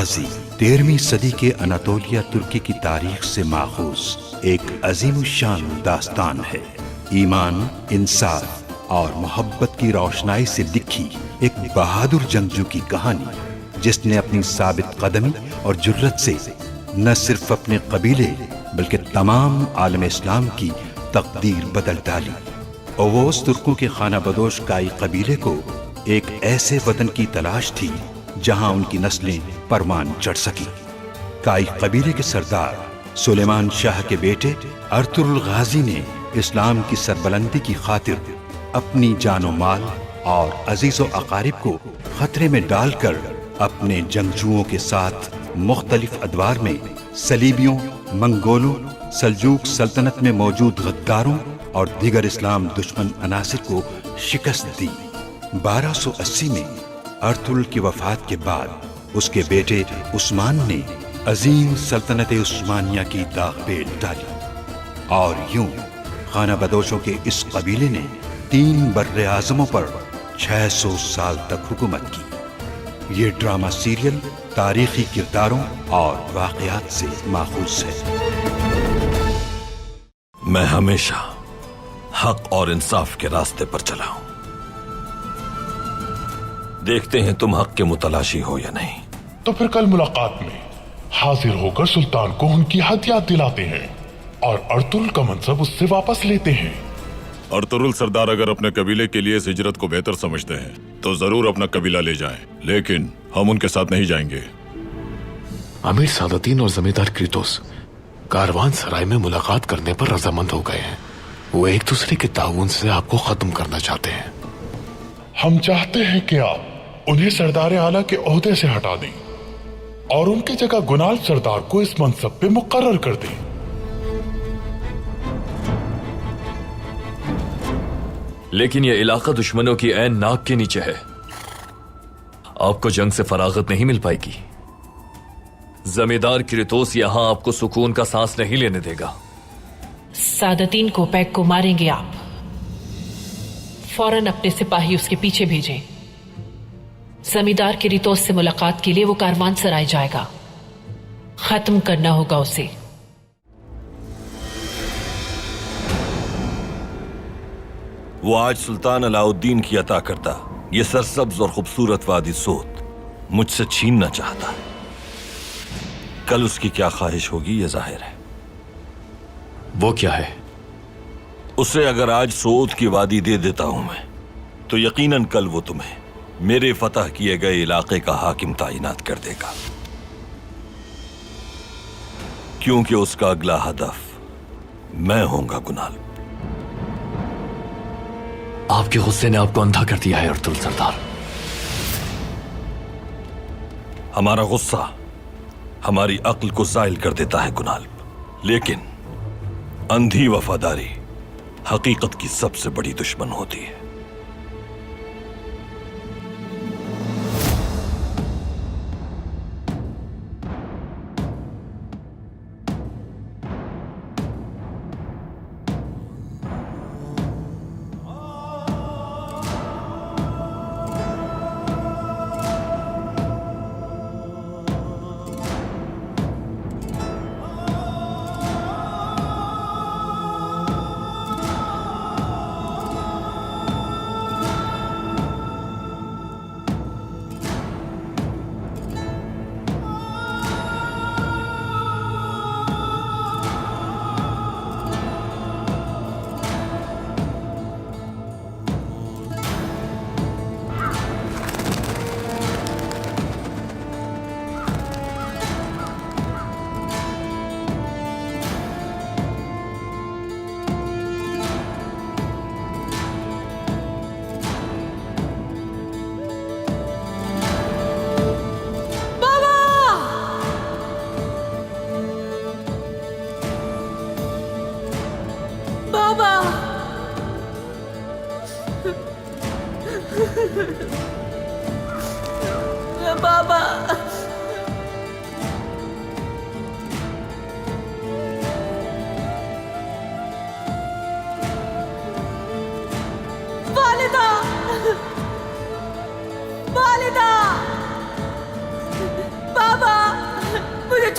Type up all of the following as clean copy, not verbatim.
गाजी 13वीं सदी के अनातोलिया तुर्की की तारीख से माखूज एक अजीमुशान दास्तान है। ईमान, इंसाफ और मोहब्बत की रोशनाई से लिखी एक बहादुर जंगजू की कहानी, जिसने अपनी साबित कदमी और जुर्रत से न सिर्फ अपने कबीले बल्कि तमाम आलम इस्लाम की तकदीर बदल डाली। ओवोस तुर्कों के खाना बदोश काई कबीले को एक ऐसे वतन की तलाश थी जहां उनकी नस्लें परवान चढ़ सकी। काई कबीले के सरदार सुलेमान शाह के बेटे अर्तुरुल गाजी ने इस्लाम की सरबलंदी की खातिर अपनी जानो माल और अजीजो अकारिब को खतरे में डालकर अपने जंगजुओं के साथ मुख्तलिफ अदवार में सलीबियों, मंगोलों, सल्जूक सल्तनत में मौजूद गद्दारों और दीगर इस्लाम दुश्मन अनासिर को शिकस्त दी। 1280 में अर्तुरुल की वफात के बाद उसके बेटे उस्मान ने अजीम सल्तनत उस्मानिया की दाग पे डाली और यूं खाना बदोशों के इस कबीले ने 3 बर्रे आज़मों पर 600 साल तक हुकूमत की। ये ड्रामा सीरियल तारीखी किरदारों और वाक़यात से माखूज है। मैं हमेशा हक और इंसाफ के रास्ते पर चला हूं। देखते हैं तुम हक के मुतलाशी हो या नहीं। तो फिर कल मुलाकात में हाजिर होकर सुल्तान को उनकी हद याद दिलाते हैं और अर्तुरुल का मनसब उससे वापस लेते हैं। अर्तुरुल सरदार अगर अपने कबीले के लिए इस हिजरत को बेहतर समझते हैं तो जरूर अपना कबीला ले जाएं, लेकिन हम उनके साथ नहीं जाएंगे। अमीर सादतीन और जमींदार क्रीतोस कारवान सराय में मुलाकात करने पर रजामंद हो गए हैं। वो एक दूसरे के ताउन से आपको खत्म करना चाहते हैं। हम चाहते हैं कि आप उन्हें सरदार आला के ओहदे से हटा दें और उनकी जगह गुनाल सरदार को इस मनसब पे मुकर्रर कर दें। लेकिन यह इलाका दुश्मनों की ऐन नाक के नीचे है। आपको जंग से फरागत नहीं मिल पाएगी। जमींदार क्रीतोस यहां आपको सुकून का सांस नहीं लेने देगा। सादतीन कोपैक को मारेंगे आप। फौरन अपने सिपाही उसके पीछे भेजें। जमींदार क्रीतोस से मुलाकात के लिए वो कारवान सराय जाएगा। खत्म करना होगा उसे। वो आज सुल्तान अलाउद्दीन की अता करता ये सरसब्ज और खूबसूरत वादी सोत मुझसे छीनना चाहता है। कल उसकी क्या ख्वाहिश होगी ये जाहिर है। वो क्या है? उसे अगर आज सोत की वादी दे देता हूं मैं, तो यकीनन कल वो तुम्हें मेरे फतह किए गए इलाके का हाकिम ताइनात कर देगा, क्योंकि उसका अगला हदफ मैं होऊंगा गुनाल। आपके गुस्से ने आपको अंधा कर दिया है अर्तुरुल सरदार। हमारा गुस्सा हमारी अक्ल को ज़ाइल कर देता है गुनाल, लेकिन अंधी वफादारी हकीकत की सबसे बड़ी दुश्मन होती है।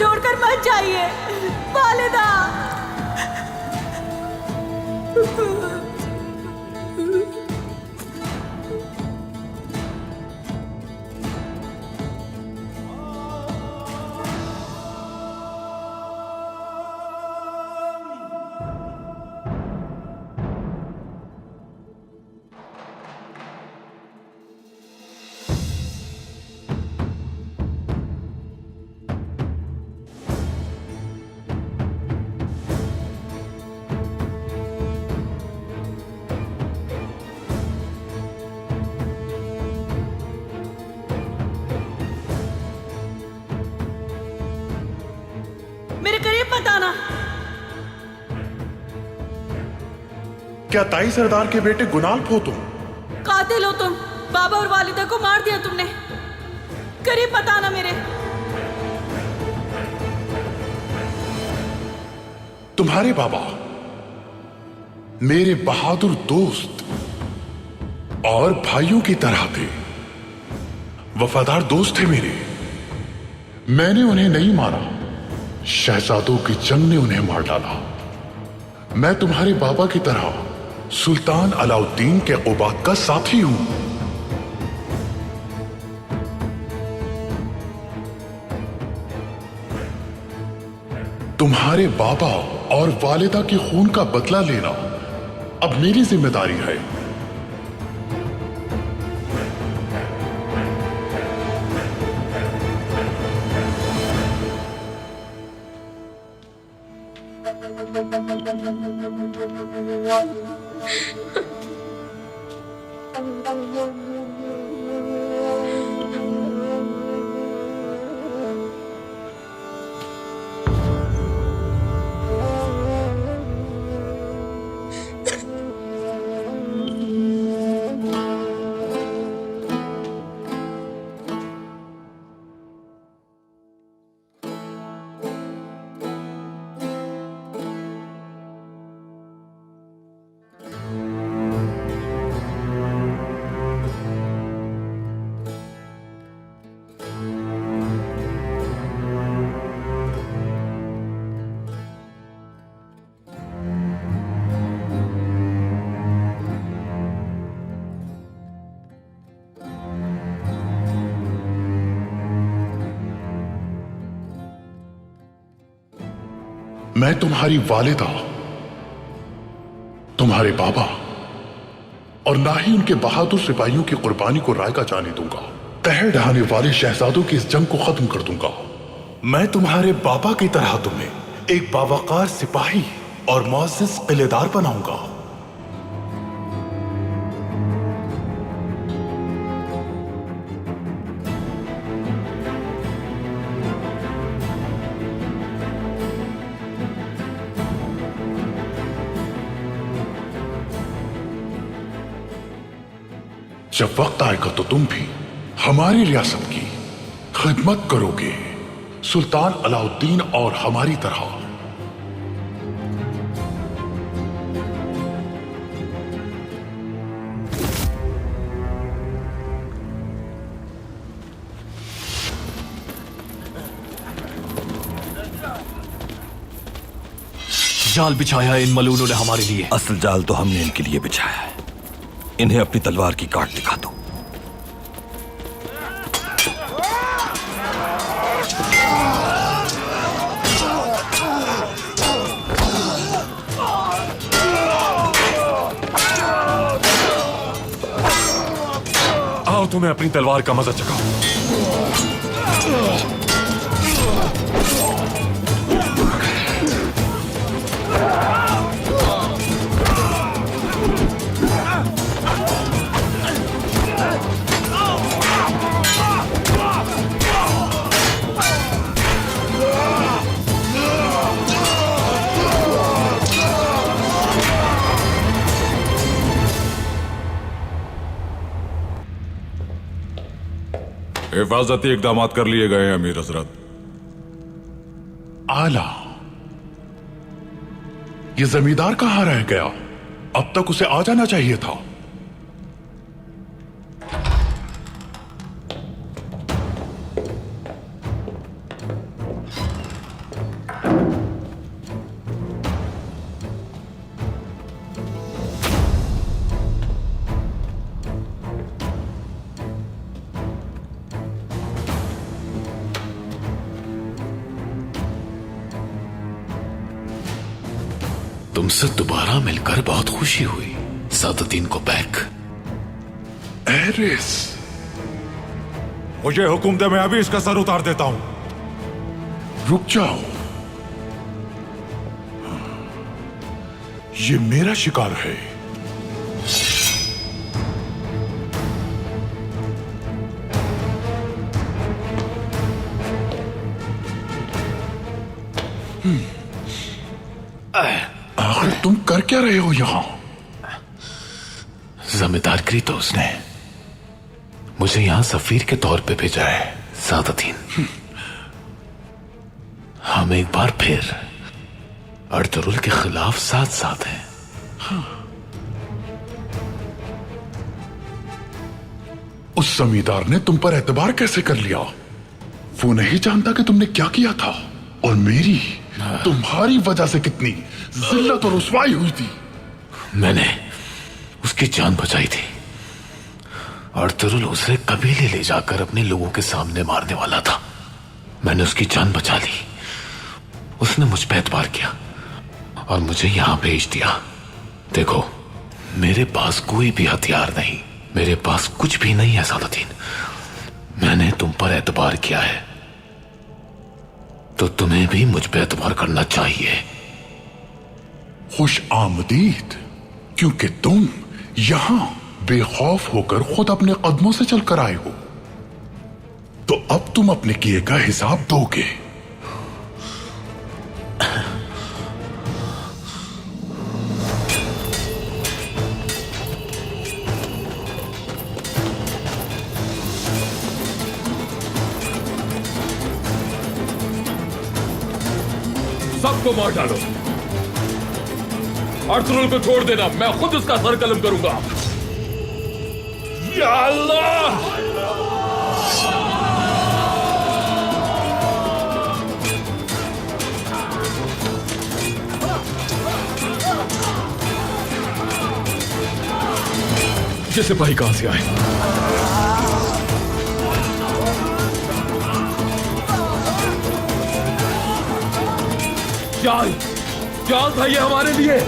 छोड़कर मत जाइए वालिदा। मेरे करीब मत आना। क्या ताई सरदार के बेटे गुनाल हो तुम? कातिल हो तुम। बाबा और वालिदा को मार दिया तुमने। करीब मत आना मेरे। तुम्हारे बाबा मेरे बहादुर दोस्त और भाइयों की तरह थे, वफादार दोस्त थे मेरे। मैंने उन्हें नहीं मारा, शहजादों की जंग ने उन्हें मार डाला। मैं तुम्हारे बाबा की तरह सुल्तान अलाउद्दीन के क़ुबात का साथी हूं। तुम्हारे बाबा और वालिदा के खून का बदला लेना अब मेरी जिम्मेदारी है। मैं तुम्हारी वालिदा, तुम्हारे बाबा और ना ही उनके बहादुर सिपाहियों की कुर्बानी को रायगा जाने दूंगा। तह ढहाने वाले शहजादों की इस जंग को खत्म कर दूंगा। मैं तुम्हारे बाबा की तरह तुम्हें एक बावकार सिपाही और मुअज़्ज़िज़ किलेदार बनाऊंगा। जब वक्त आएगा तो तुम भी हमारी रियासत की खिदमत करोगे, सुल्तान अलाउद्दीन और हमारी तरह। जाल बिछाया इन मलूनों ने हमारे लिए। असल जाल तो हमने इनके लिए बिछाया है। इन्हें अपनी तलवार की काट दिखा दो। आओ तुम्हें अपनी तलवार का मजा चखाओ। हिफाजती इकदाम कर लिए गए हैं अमीर हजरत। आला, ये जमींदार कहां रह गया? अब तक उसे आ जाना चाहिए था। तुमसे दोबारा मिलकर बहुत खुशी हुई सादुद्दीन को बैक। एरिस, मुझे हुक्म दे, मैं अभी इसका सर उतार देता हूं। रुक जाओ, ये मेरा शिकार है। आखिर तुम कर क्या रहे हो यहां? जमींदार क्रीतोस ने मुझे यहां सफीर के तौर पे भेजा है सादुद्दीन। हम एक बार फिर अर्तुरुल के खिलाफ साथ साथ हैं। उस जमींदार ने तुम पर एतबार कैसे कर लिया? वो नहीं जानता कि तुमने क्या किया था और मेरी तुम्हारी वजह से कितनी जिल्लत और रुसवाई हुई थी। मैंने उसकी जान बचाई थी। अर्तुरुल उसे कबीले ले जाकर अपने लोगों के सामने मारने वाला था। मैंने उसकी जान बचा ली। उसने मुझ पे एतबार किया और मुझे यहां भेज दिया। देखो, मेरे पास कोई भी हथियार नहीं, मेरे पास कुछ भी नहीं है सादुद्दीन। मैंने तुम पर एतबार किया है तो तुम्हें भी मुझ पे एतबार करना चाहिए। खुश आमदीद, क्योंकि तुम यहां बेखौफ होकर खुद अपने कदमों से चलकर आए हो, तो अब तुम अपने किए का हिसाब दोगे। सबको मार डालो। अर्तुरुल को छोड़ देना, मैं खुद उसका सर कलम करूंगा। या अल्लाह! ये सिपाही कहां से आए? जाल था ये हमारे लिए।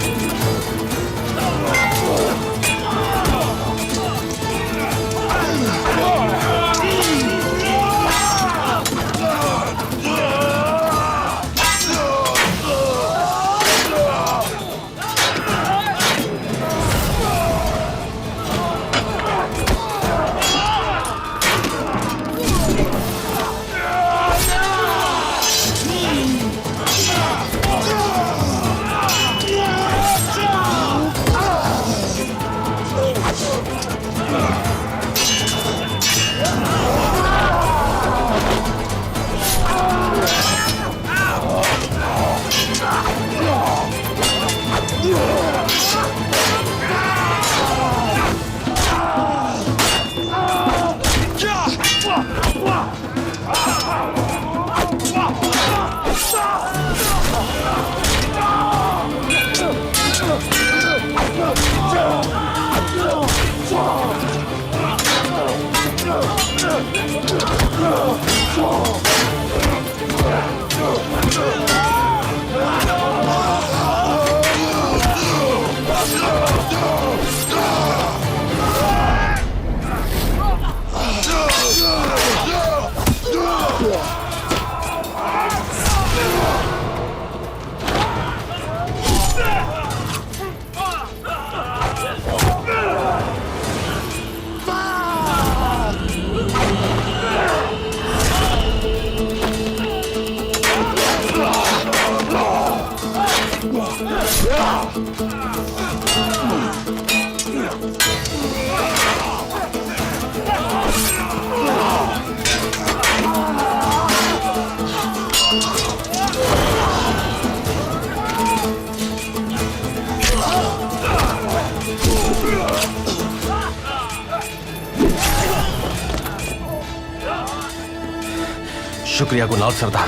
शुक्रिया गुलाल सरदार।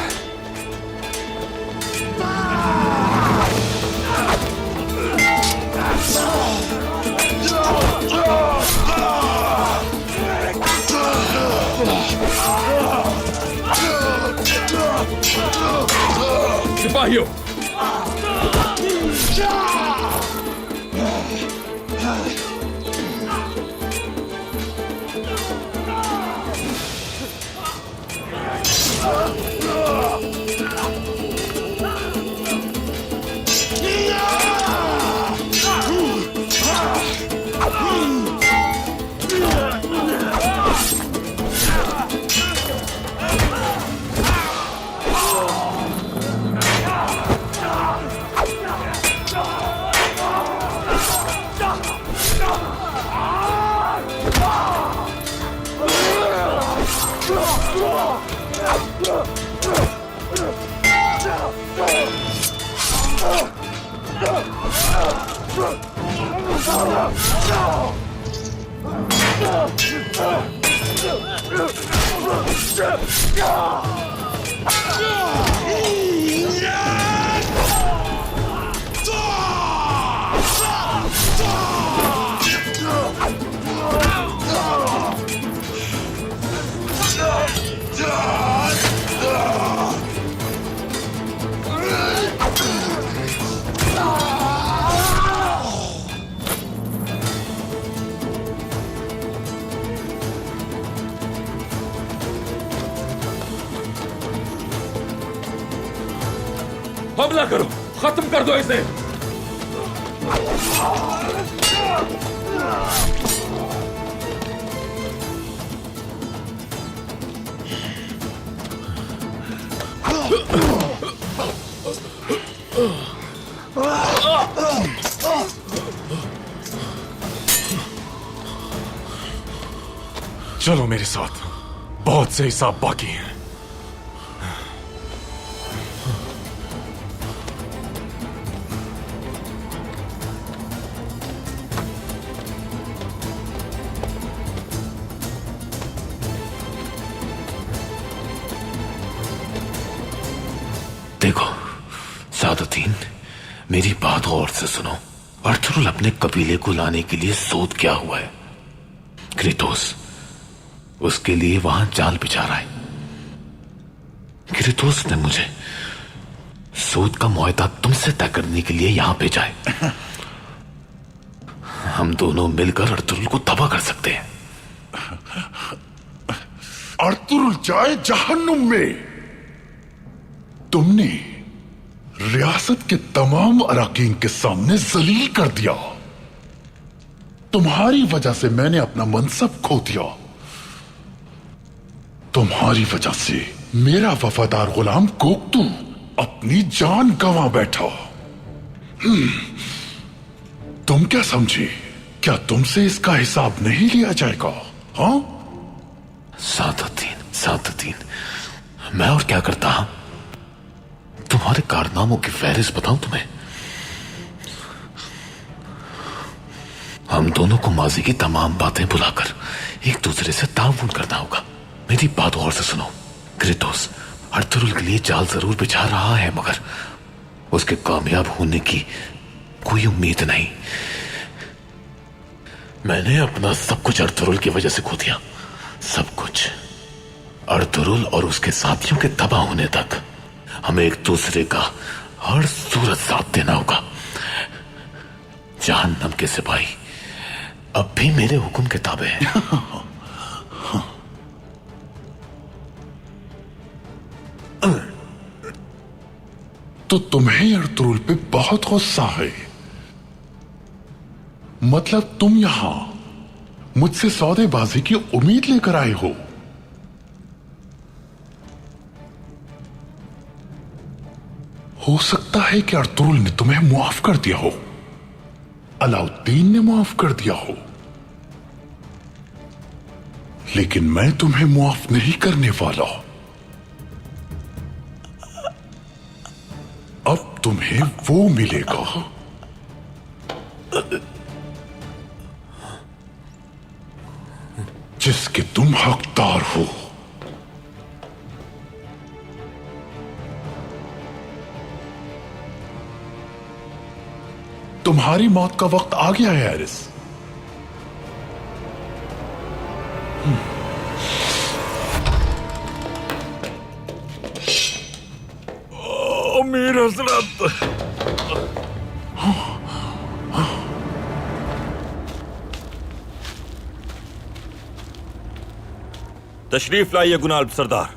सिपाहियों, हमला करो, खत्म कर दो इसे। चलो मेरे साथ, बहुत से हिसाब बाकी हैं। देखो सादुद्दीन, मेरी बात गौर से सुनो। अर्थुरुल अपने कबीले को लाने के लिए सोध क्या हुआ है? क्रेतोस उसके लिए वहां जाल बिछा रहा है। क्रेतोस ने मुझे सोध का मुआहदा तुमसे तय करने के लिए यहां भेजा है। हम दोनों मिलकर अर्थुरुल को तबाह कर सकते हैं। अर्तुरुल जाए जहन्नुम में। तुमने रियासत के तमाम अराकीन के सामने जलील कर दिया। तुम्हारी वजह से मैंने अपना मनसब खो दिया। तुम्हारी वजह से मेरा वफादार गुलाम कोकतू अपनी जान गंवा बैठा। तुम क्या समझे? क्या तुमसे इसका हिसाब नहीं लिया जाएगा? हाँ सादुद्दीन, मैं और क्या करता? तुम्हारे कारनामों की फहरिस्त बताऊं तुम्हें? हम दोनों को माजी की तमाम बातें भुलाकर एक दूसरे से ताउन करना होगा। मेरी बात गौर से सुनो। क्रेतोस अर्थुरुल के लिए जाल जरूर बिछा रहा है, मगर उसके कामयाब होने की कोई उम्मीद नहीं। मैंने अपना सब कुछ अर्थुरुल की वजह से खो दिया। सब कुछ। अर्थुरुल और उसके साथियों के तबाह होने तक हमें एक दूसरे का हर सूरत साथ देना होगा। जहन्नम के सिपाही अब भी मेरे हुक्म के ताबे हैं। तो तुम्हें अर्तुरुल पे बहुत गुस्सा है। मतलब तुम यहां मुझसे सौदेबाजी की उम्मीद लेकर आए हो। हो सकता है कि अर्तुरुल ने तुम्हें मुआफ कर दिया हो, अलाउद्दीन ने मुआफ कर दिया हो, लेकिन मैं तुम्हें मुआफ नहीं करने वाला। अब तुम्हें वो मिलेगा जिसके तुम हकदार हो। तुम्हारी मौत का वक्त आ गया है एरिस। अमीर हजरत, तशरीफ लाइए गुनाल सरदार।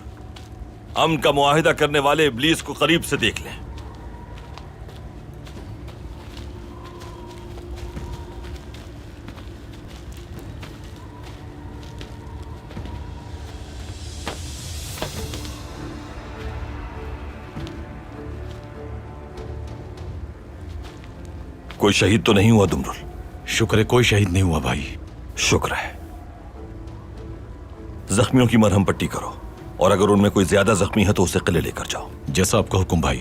अमन का मुआहिदा करने वाले इब्लीस को करीब से देख लें। कोई शहीद तो नहीं हुआ दुमरुल? शुक्र है कोई शहीद नहीं हुआ भाई। शुक्र है। जख्मियों की मरहम पट्टी करो और अगर उनमें कोई ज्यादा जख्मी है तो उसे किले लेकर जाओ। जैसा आपका हुक्म भाई।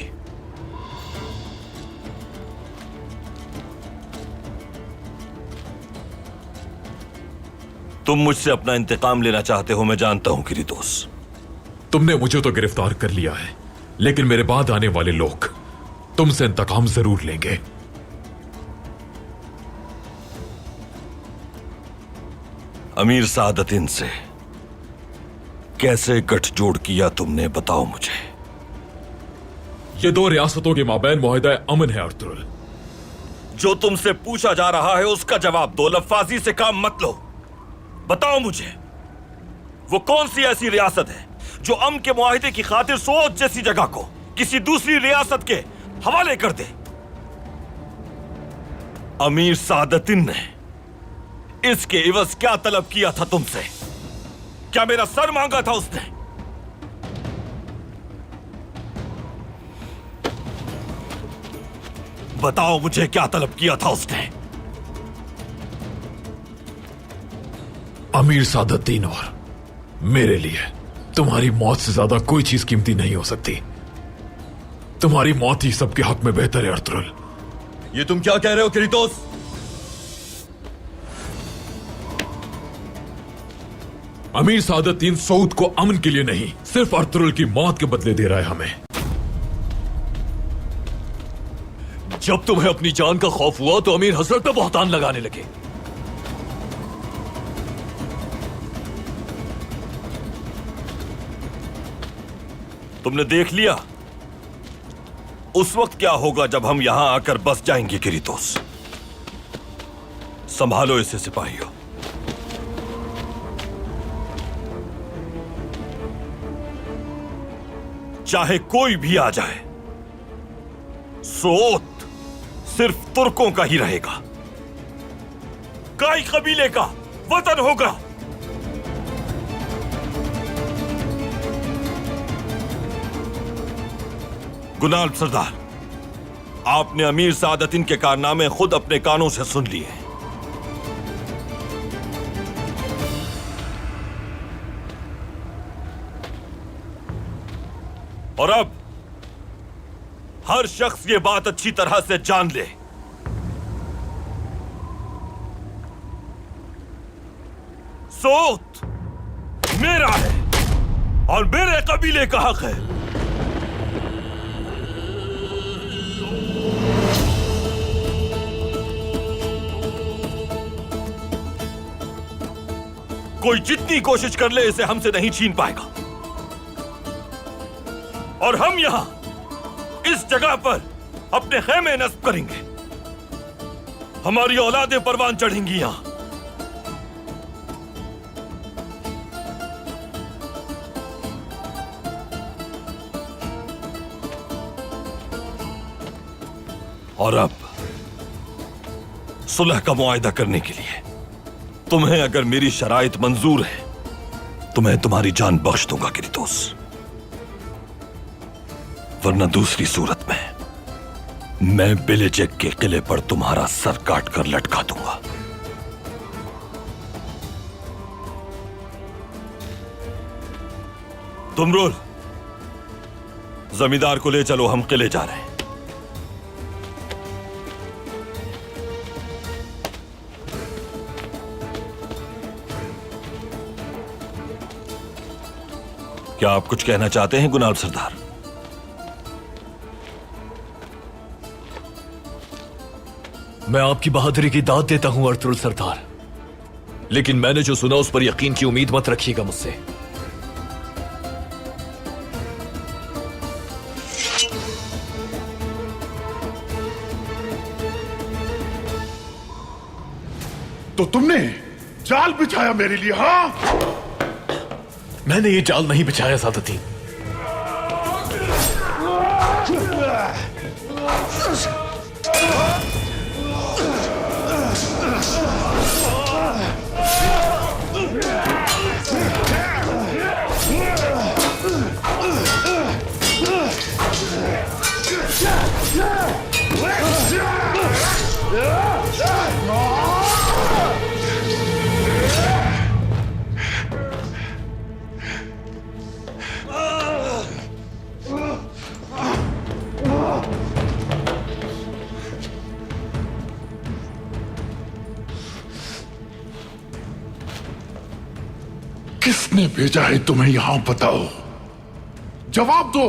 तुम मुझसे अपना इंतकाम लेना चाहते हो, मैं जानता हूं किरीतोस। तुमने मुझे तो गिरफ्तार कर लिया है, लेकिन मेरे बाद आने वाले लोग तुमसे इंतकाम जरूर लेंगे। अमीर सादतिन से कैसे गठजोड़ किया तुमने, बताओ मुझे। ये दो रियासतों के माबैन मुआहिदा अमन है अर्तुगरुल। जो तुमसे पूछा जा रहा है उसका जवाब दो, लफाजी से काम मत लो। बताओ मुझे वो कौन सी ऐसी रियासत है जो अमन के मुआहिदे की खातिर सोच जैसी जगह को किसी दूसरी रियासत के हवाले कर दे। अमीर सादतिन ने इसके इवज क्या तलब किया था तुमसे? क्या मेरा सर मांगा था उसने? बताओ मुझे क्या तलब किया था उसने? अमीर सादतदीन और मेरे लिए तुम्हारी मौत से ज्यादा कोई चीज कीमती नहीं हो सकती। तुम्हारी मौत ही सबके हक में बेहतर है अर्तुगरुल। ये तुम क्या कह रहे हो किरीतोस? अमीर सादतदीन सऊद को अमन के लिए नहीं, सिर्फ अर्तुगरुल की मौत के बदले दे रहा है हमें। जब तुम्हें अपनी जान का खौफ हुआ तो अमीर हजरत पे बहतान लगाने लगे। तुमने देख लिया उस वक्त क्या होगा जब हम यहां आकर बस जाएंगे किरीतोस। संभालो इसे सिपाहियों। चाहे कोई भी आ जाए, सोत सिर्फ तुर्कों का ही रहेगा। काई कबीले का वतन होगा। गुनाल सरदार, आपने अमीर सादतिन के कारनामे खुद अपने कानों से सुन लिए। और अब हर शख्स ये बात अच्छी तरह से जान ले, सोत मेरा है और मेरे कबीले का हक है। कोई जितनी कोशिश कर ले इसे हमसे नहीं छीन पाएगा। और हम यहां इस जगह पर अपने खेमे नस्ब करेंगे। हमारी औलादें परवान चढ़ेंगी यहां। और अब सुलह का मुआहिदा करने के लिए तुम्हें अगर मेरी शराइत मंजूर है तो मैं तुम्हारी जान बख्श दूंगा किरीतोस, वरना दूसरी सूरत में मैं बेलेजेक के किले पर तुम्हारा सर काट कर लटका दूंगा। दुमरुल, जमींदार को ले चलो, हम किले जा रहे हैं। क्या आप कुछ कहना चाहते हैं गुनाल सरदार? मैं आपकी बहादुरी की दाद देता हूं अर्तुगरुल सरदार, लेकिन मैंने जो सुना उस पर यकीन की उम्मीद मत रखिएगा मुझसे। तो तुमने जाल बिछाया मेरे लिए? हाँ, मैंने ये जाल नहीं बिछाया सादती। किसने भेजा है तुम्हें यहां, बताओ, जवाब दो।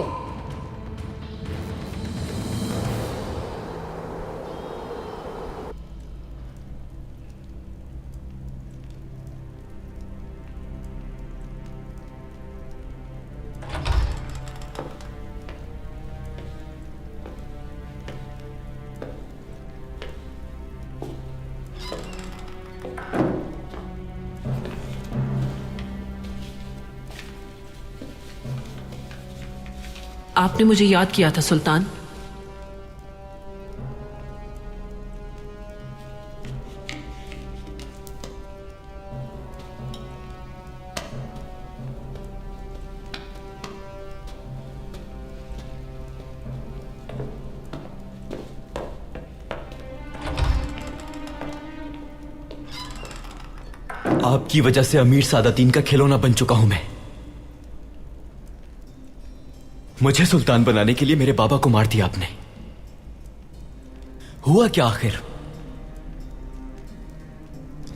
आपने मुझे याद किया था सुल्तान। आपकी वजह से अमीर सादातीन का खिलौना बन चुका हूं मैं। मुझे सुल्तान बनाने के लिए मेरे बाबा को मार दिया आपने। हुआ क्या आखिर?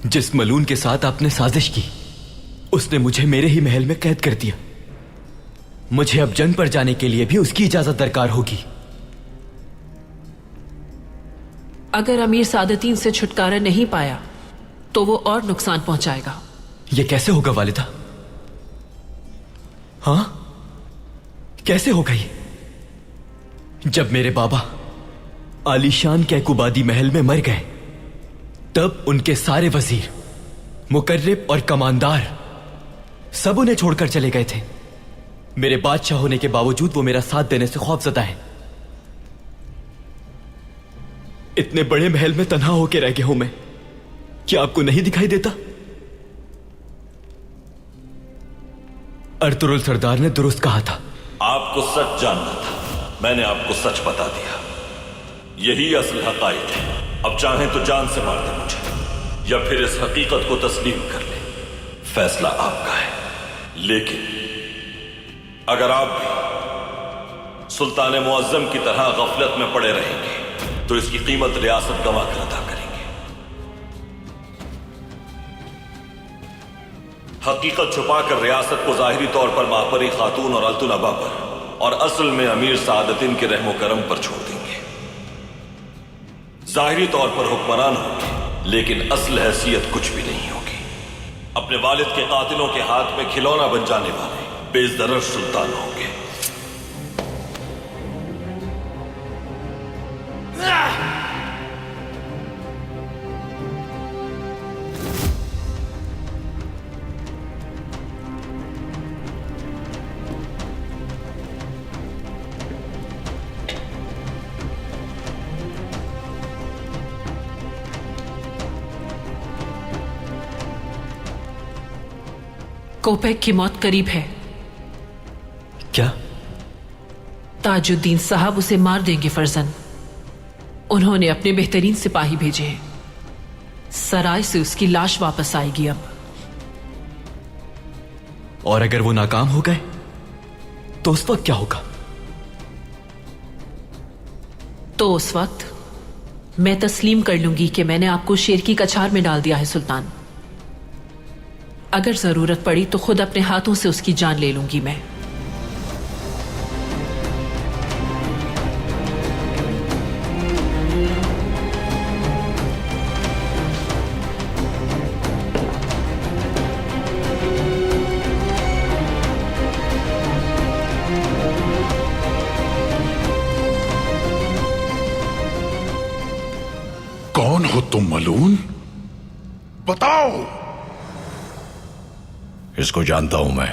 जिस मलून के साथ आपने साजिश की, उसने मुझे मेरे ही महल में कैद कर दिया। मुझे अब जंग पर जाने के लिए भी उसकी इजाजत दरकार होगी। अगर अमीर सादतीन से छुटकारा नहीं पाया तो वो और नुकसान पहुंचाएगा। यह कैसे होगा वालिदा? हां, कैसे होगा ये? जब मेरे बाबा आलीशान कैकुबादी महल में मर गए, तब उनके सारे वजीर, मुकर्रिब और कमांदार सब उन्हें छोड़कर चले गए थे। मेरे बादशाह होने के बावजूद वो मेरा साथ देने से खौफजदा है। इतने बड़े महल में तन्हा होकर रह गया हूं मैं। क्या आपको नहीं दिखाई देता? अर्तुरुल सरदार ने दुरुस्त कहा था। आपको सच जानना था, मैंने आपको सच बता दिया। यही असल हक़ाइक़ है। अब चाहें तो जान से मार दे मुझे, या फिर इस हकीकत को तस्लीम कर ले। फैसला आपका है। लेकिन अगर आप भी सुल्तान मुअज्जम की तरह गफलत में पड़े रहेंगे तो इसकी कीमत रियासत गंवा कर अदा करेंगे। हकीकत छुपाकर रियासत को जाहिरी तौर पर मापरी खातून और अल्तुनबा पर और असल में अमीर सादतीन के रहमो करम पर छोड़ देंगे। जाहिरी तौर पर हुक्मरान होंगे, लेकिन असल हैसियत कुछ भी नहीं होगी। अपने वालिद के कातिलों के हाथ में खिलौना बन जाने वाले बेजदरर सुल्तान होंगे। कोपेक की मौत करीब है। क्या? ताजुद्दीन साहब उसे मार देंगे फर्जन। उन्होंने अपने बेहतरीन सिपाही भेजे हैं। सराय से उसकी लाश वापस आएगी अब। और अगर वो नाकाम हो गए तो उस वक्त क्या होगा? तो उस वक्त मैं तस्लीम कर लूंगी कि मैंने आपको शेर की कछार में डाल दिया है सुल्तान। अगर जरूरत पड़ी तो खुद अपने हाथों से उसकी जान ले लूंगी मैं। कौन हो तुम मलून? बताओ। इसको जानता हूं मैं।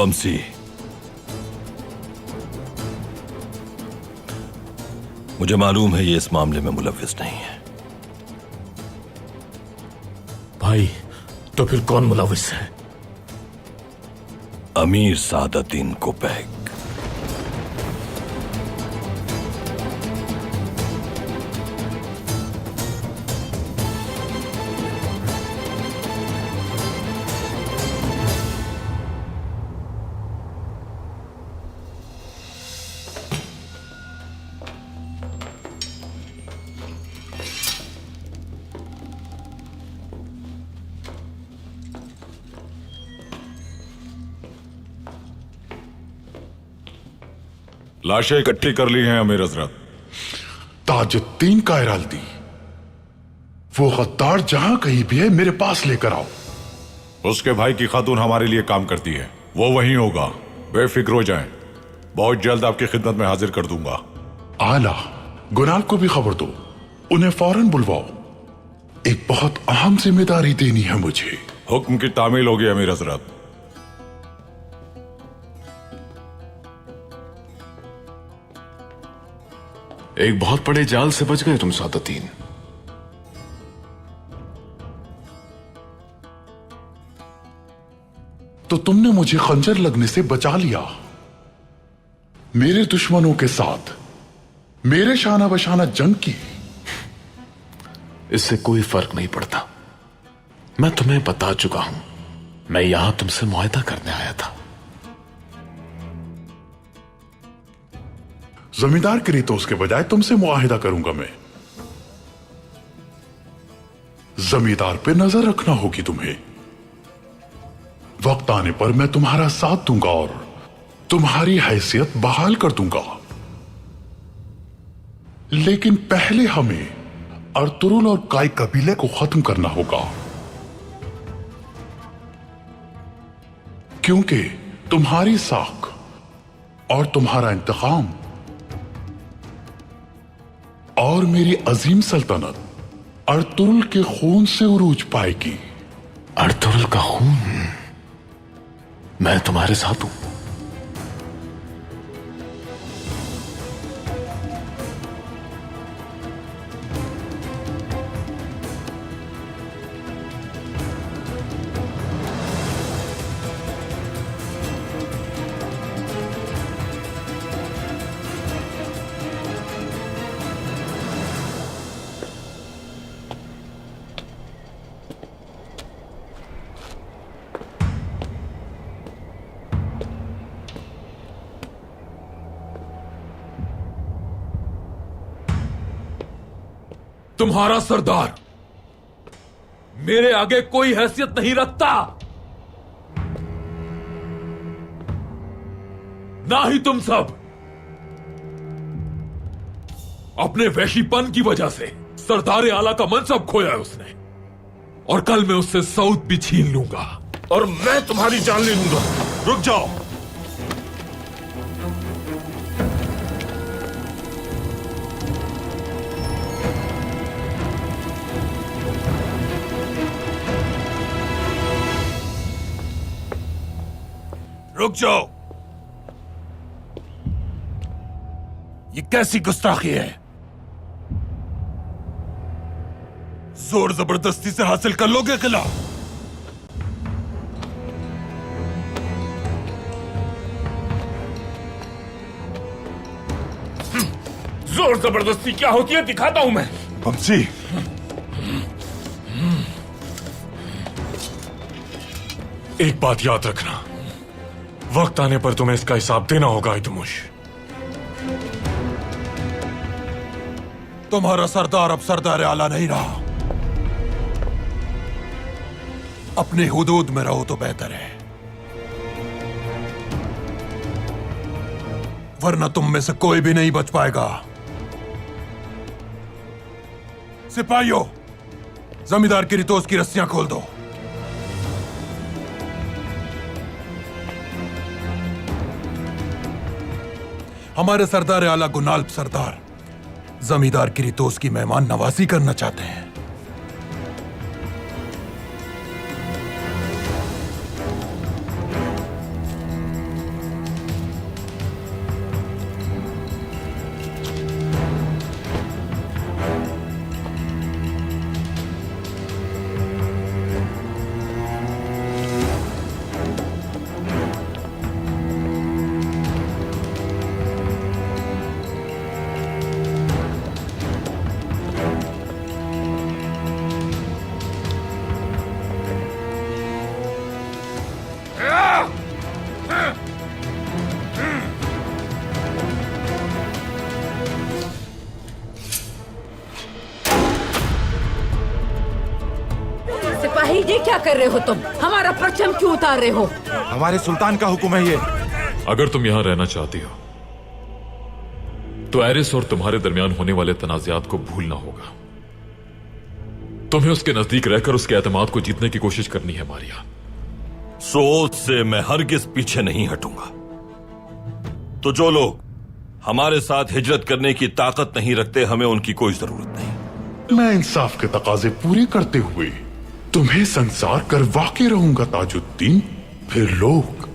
बमसी, मुझे मालूम है ये इस मामले में मुलव्विस नहीं है। भाई, तो फिर कौन मुलव्विस है? अमीर सादुद्दीन कोपैक। लाशें इकट्ठी कर ली हैं अमीर हजरत। ताजुद्दीन का इरादी, वो गद्दार जहां कहीं भी है मेरे पास लेकर आओ। उसके भाई की खातून हमारे लिए काम करती है, वो वहीं होगा, बेफिक्र हो जाएं। बहुत जल्द आपकी खिदमत में हाजिर कर दूंगा। आला, गुनाल को भी खबर दो, उन्हें फौरन बुलवाओ। एक बहुत अहम जिम्मेदारी देनी है मुझे। हुक्म की तामील होगी अमीर हजरत। एक बहुत बड़े जाल से बच गए तुम सादुद्दीन। तो तुमने मुझे खंजर लगने से बचा लिया। मेरे दुश्मनों के साथ मेरे शाना बशाना जंग की। इससे कोई फर्क नहीं पड़ता। मैं तुम्हें बता चुका हूं, मैं यहां तुमसे मुआहदा करने आया था। जमींदार की रितोस के बजाय तुमसे मुआहिदा करूंगा मैं। जमींदार पे नजर रखना होगी तुम्हें। वक्त आने पर मैं तुम्हारा साथ दूंगा और तुम्हारी हैसियत बहाल कर दूंगा। लेकिन पहले हमें अर्तुरुल और काय कबीले को खत्म करना होगा, क्योंकि तुम्हारी साख और तुम्हारा इंतकाम और मेरी अजीम सल्तनत अर्तुरुल के खून से उरूज पाएगी। अर्तुरुल का खून? मैं तुम्हारे साथ हूं। तुम्हारा सरदार मेरे आगे कोई हैसियत नहीं रखता, ना ही तुम सब। अपने वैशीपन की वजह से सरदार आला का मनसब खोया है उसने, और कल मैं उससे सऊद भी छीन लूंगा। और मैं तुम्हारी जान ले लूंगा। रुक जाओ। रुक जाओ। ये कैसी गुस्ताखी है? जोर जबरदस्ती से हासिल कर लोगे किला? जोर जबरदस्ती क्या होती है दिखाता हूं मैं। बमसी, एक बात याद रखना, वक्त आने पर तुम्हें इसका हिसाब देना होगा इल्तुतमिश। तुम्हारा सरदार अब सरदार आला नहीं रहा। अपने हुदूद में रहो तो बेहतर है, वरना तुम में से कोई भी नहीं बच पाएगा। सिपाहियों, जमींदार की रितोस की रस्सियां खोल दो। हमारे सरदार आला गुनाल्ब सरदार जमींदार की रितोस की मेहमान नवाजी करना चाहते हैं। ये क्या कर रहे हो तुम? हमारा परचम क्यों उतार रहे हो? हमारे सुल्तान का हुक्म है ये। अगर तुम यहां रहना चाहती हो तो एरिस और तुम्हारे दरमियान होने वाले तनाज़ात को भूलना होगा। तुम्हें उसके नजदीक रहकर उसके एतमाद को जीतने की कोशिश करनी है मारिया। सोच से मैं हरगिज पीछे नहीं हटूंगा। तो जो लोग हमारे साथ हिजरत करने की ताकत नहीं रखते, हमें उनकी कोई जरूरत नहीं। मैं इंसाफ के तकाजे पूरे करते हुए तुम्हें संसार करवा के रहूंगा ताजुद्दीन। फिर लोग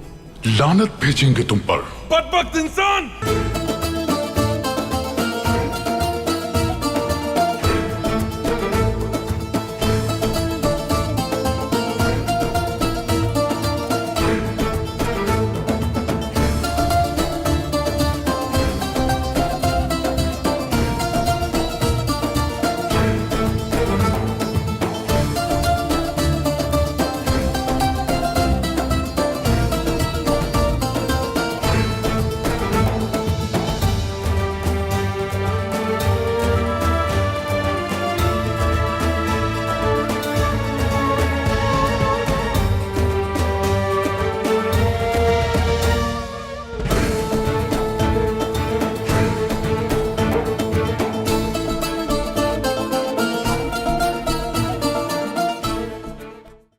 लानत भेजेंगे तुम पर। बदबख्त इंसान!